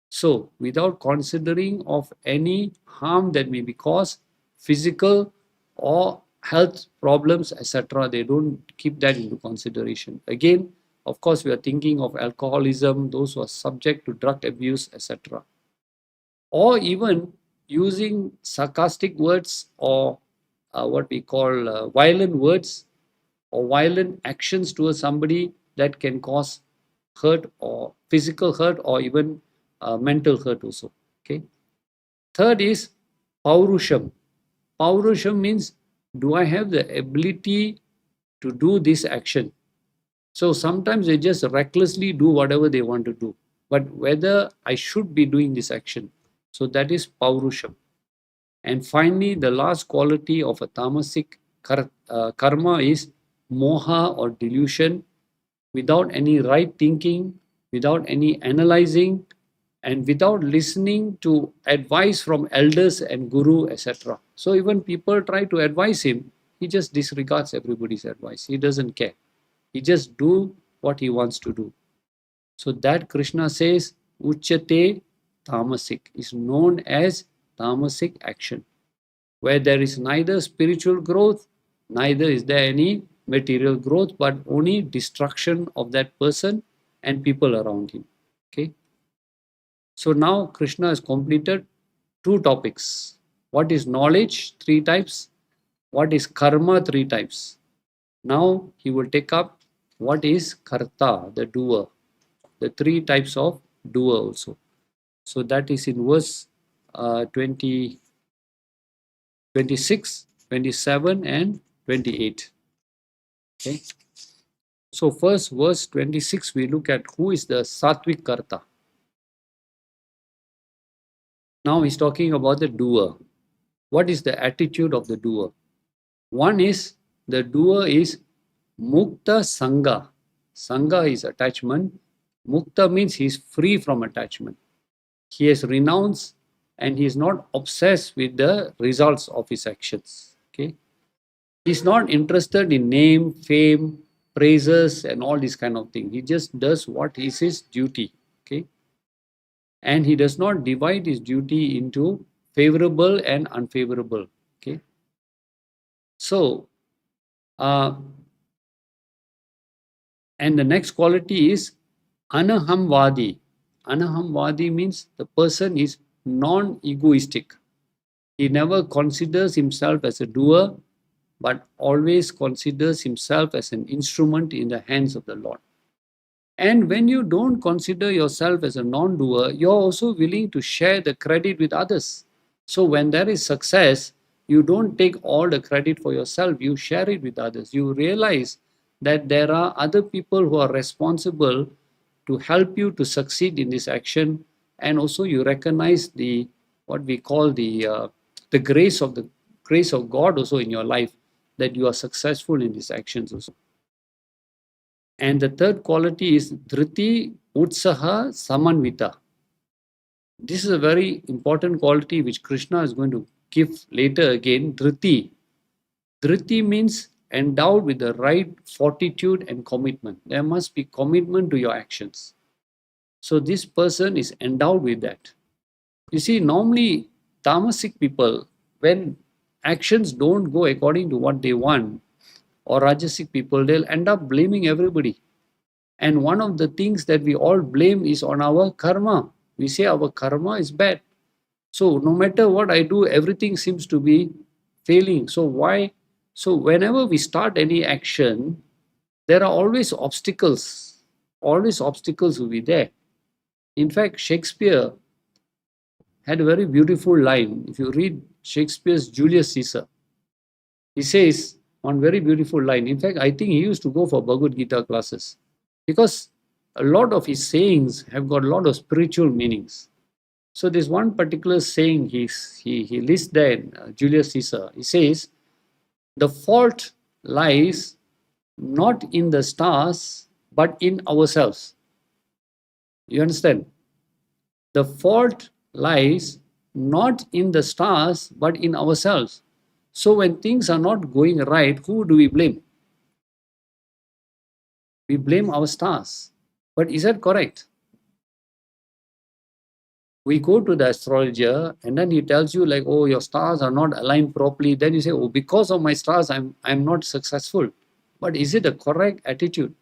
Speaker 1: So without considering of any harm that may be caused, physical or health problems, etc., they don't keep that into consideration. Again, of course, we are thinking of alcoholism, those who are subject to drug abuse, etc. Or even using sarcastic words or what we call violent words or violent actions towards somebody that can cause hurt or physical hurt or even mental hurt also. Okay. Third is paurusham. Paurusham means, do I have the ability to do this action? So sometimes they just recklessly do whatever they want to do, but whether I should be doing this action. So that is paurusham. And finally, the last quality of a tamasic karma is moha or delusion, without any right thinking, without any analyzing, and without listening to advice from elders and guru, etc. So even people try to advise him, he just disregards everybody's advice. He doesn't care. He just do what he wants to do. So that Krishna says, Uchate Tāmasic is known as Tāmasic action, where there is neither spiritual growth, neither is there any material growth, but only destruction of that person and people around him. Okay. So now Krishna has completed 2 topics. What is knowledge? 3 types. What is karma? 3 types. Now he will take up what is karta, the doer, the 3 types of doer also. So that is in verse 20, 26, 27 and 28. Okay. So first verse 26, we look at who is the Sāttvic karta. Now he's talking about the doer. What is the attitude of the doer? One is, the doer is mukta sangha. Sangha is attachment. Mukta means he is free from attachment. He has renounced and he is not obsessed with the results of his actions. Okay. He's not interested in name, fame, praises, and all this kind of thing. He just does what is his duty. Okay. And he does not divide his duty into favorable and unfavorable. Okay. So, and the next quality is anahamvadi. Anahamvadi means the person is non-egoistic. He never considers himself as a doer, but always considers himself as an instrument in the hands of the Lord. And when you don't consider yourself as a non-doer, you're also willing to share the credit with others. So when there is success, you don't take all the credit for yourself, you share it with others. You realize that there are other people who are responsible to help you to succeed in this action, and also you recognize the what we call the grace of God also in your life, that you are successful in these actions also. And the third quality is dṛti utsaha samanvita. This is a very important quality which Krishna is going to give later again. Dṛti. Dṛti means endowed with the right fortitude and commitment. There must be commitment to your actions. So this person is endowed with that. You see, normally Tāmasic people, when actions don't go according to what they want, or Rājasic people, they'll end up blaming everybody. And one of the things that we all blame is on our karma. We say our karma is bad. So no matter what I do, everything seems to be failing. So why? So whenever we start any action, there are always obstacles. Always obstacles will be there. In fact, Shakespeare had a very beautiful line. If you read Shakespeare's Julius Caesar, he says one very beautiful line. In fact, I think he used to go for Bhagavad Gita classes, because a lot of his sayings have got a lot of spiritual meanings. So there's one particular saying he lists there in Julius Caesar. He says, the fault lies not in the stars, but in ourselves. You understand? The fault lies not in the stars, but in ourselves. So when things are not going right, who do we blame? We blame our stars. But is that correct? We go to the astrologer and then he tells you like, oh, your stars are not aligned properly. Then you say, oh, because of my stars, I'm not successful. But is it a correct attitude?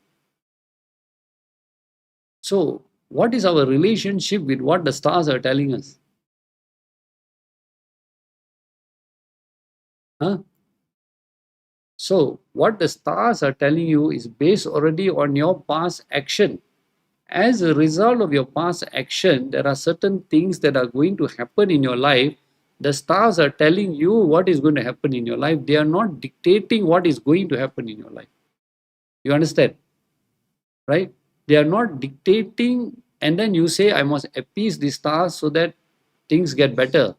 Speaker 1: So what is our relationship with what the stars are telling us? Huh? So what the stars are telling you is based already on your past action. As a result of your past action, there are certain things that are going to happen in your life. The stars are telling you what is going to happen in your life. They are not dictating what is going to happen in your life. You understand? Right? They are not dictating, and then you say, I must appease the stars so that things get better.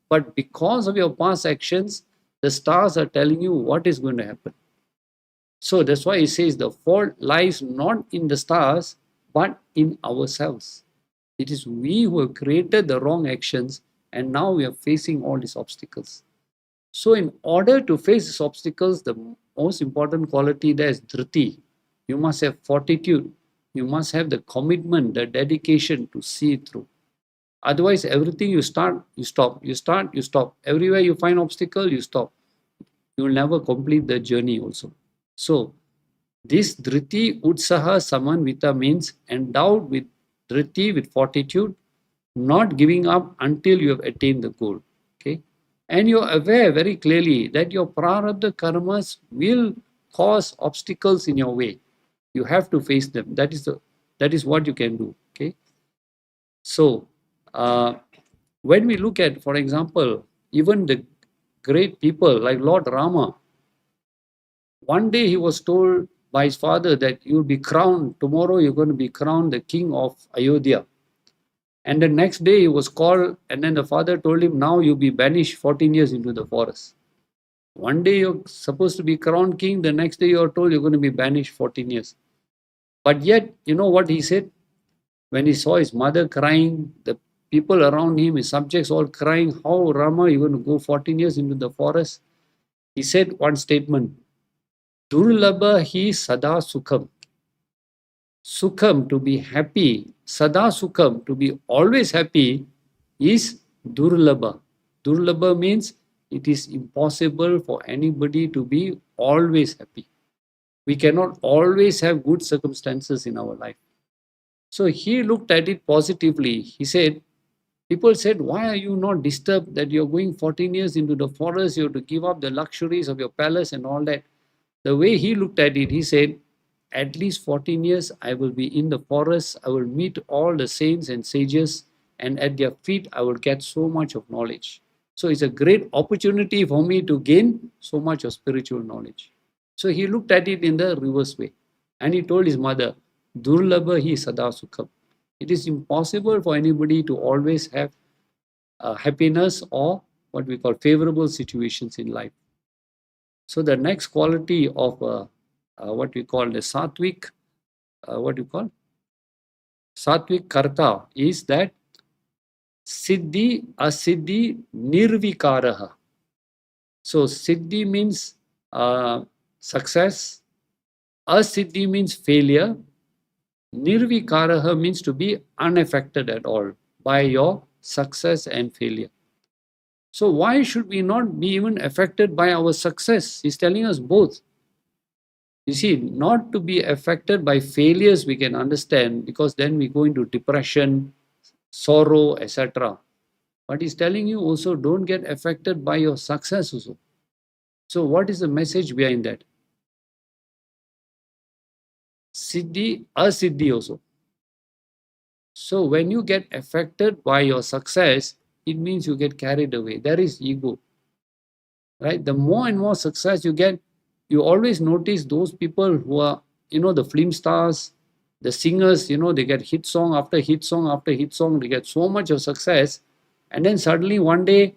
Speaker 1: But because of your past actions, the stars are telling you what is going to happen. So that's why he says the fault lies not in the stars, but in ourselves. It is we who have created the wrong actions, and now we are facing all these obstacles. So, in order to face these obstacles, the most important quality there is dṛti. You must have fortitude. You must have the commitment, the dedication to see it through. Otherwise, everything you start, you stop. You start, you stop. Everywhere you find obstacle, you stop. You will never complete the journey also. So, this dṛti utsaha samanvita means endowed with dṛti, with fortitude, not giving up until you have attained the goal. Okay, and you're aware very clearly that your prarabdha karmas will cause obstacles in your way. You have to face them. That is what you can do. Okay, so when we look at, for example, even the great people like Lord Rama, one day he was told by his father that you'll be crowned, tomorrow you're going to be crowned the king of Ayodhya. And the next day he was called, and then the father told him, now you'll be banished 14 years into the forest. One day you're supposed to be crowned king, the next day you're told you're going to be banished 14 years. But yet, you know what he said? When he saw his mother crying, the people around him, his subjects all crying, how Rama, you're going to go 14 years into the forest? He said one statement, Durlabha hi sada sukham. Sukham, to be happy, sada sukham, to be always happy, is durlabha. Durlabha means it is impossible for anybody to be always happy. We cannot always have good circumstances in our life. So he looked at it positively. He said, people said, why are you not disturbed that you're going 14 years into the forest, you have to give up the luxuries of your palace and all that. The way he looked at it, he said, at least 14 years I will be in the forest, I will meet all the saints and sages, and at their feet I will get so much of knowledge. So it's a great opportunity for me to gain so much of spiritual knowledge. So he looked at it in the reverse way. And he told his mother, Durlabha hi sada sukham. It is impossible for anybody to always have happiness or what we call favorable situations in life. So the next quality of what we call the Sāttvic, what you call Sāttvic karta is that siddhi asiddhi nirvikaraha. So siddhi means success, asiddhi means failure, nirvikaraha means to be unaffected at all by your success and failure. So why should we not be even affected by our success? He's telling us both. You see, not to be affected by failures, we can understand, because then we go into depression, sorrow, etc. But he's telling you also don't get affected by your success also. So what is the message behind that? Siddhi, asiddhi also. So when you get affected by your success, it means you get carried away. There is ego, right? The more and more success you get, you always notice those people who are, the film stars, the singers, they get hit song after hit song after hit song, they get so much of success, and then suddenly one day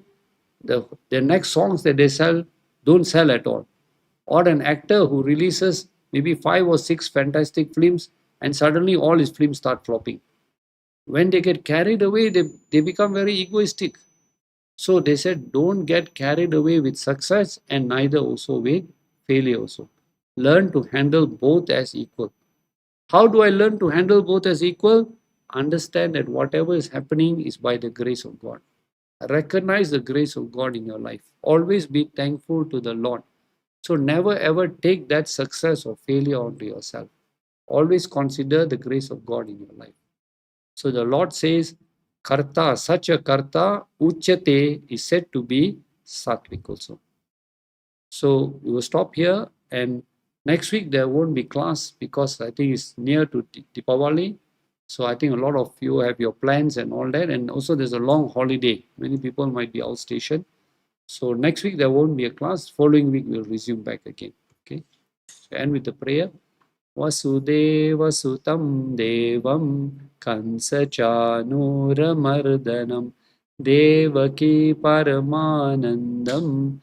Speaker 1: the next songs that they sell don't sell at all. Or an actor who releases maybe 5 or 6 fantastic films, and suddenly all his films start flopping. When they get carried away, they become very egoistic. So they said, don't get carried away with success and neither also with failure also. Learn to handle both as equal. How do I learn to handle both as equal? Understand that whatever is happening is by the grace of God. Recognize the grace of God in your life. Always be thankful to the Lord. So never ever take that success or failure onto yourself. Always consider the grace of God in your life. So the Lord says, Karta, such a Karta, Uchate, is said to be Sattvic also. So we will stop here, and next week there won't be class because I think it's near to Deepavali. So I think a lot of you have your plans and all that, and also there's a long holiday. Many people might be outstation. So next week there won't be a class. Following week we'll resume back again. Okay. So end with the prayer. Vasudeva Sutam Devam Kansa Chanuramardanam Devaki Paramanandam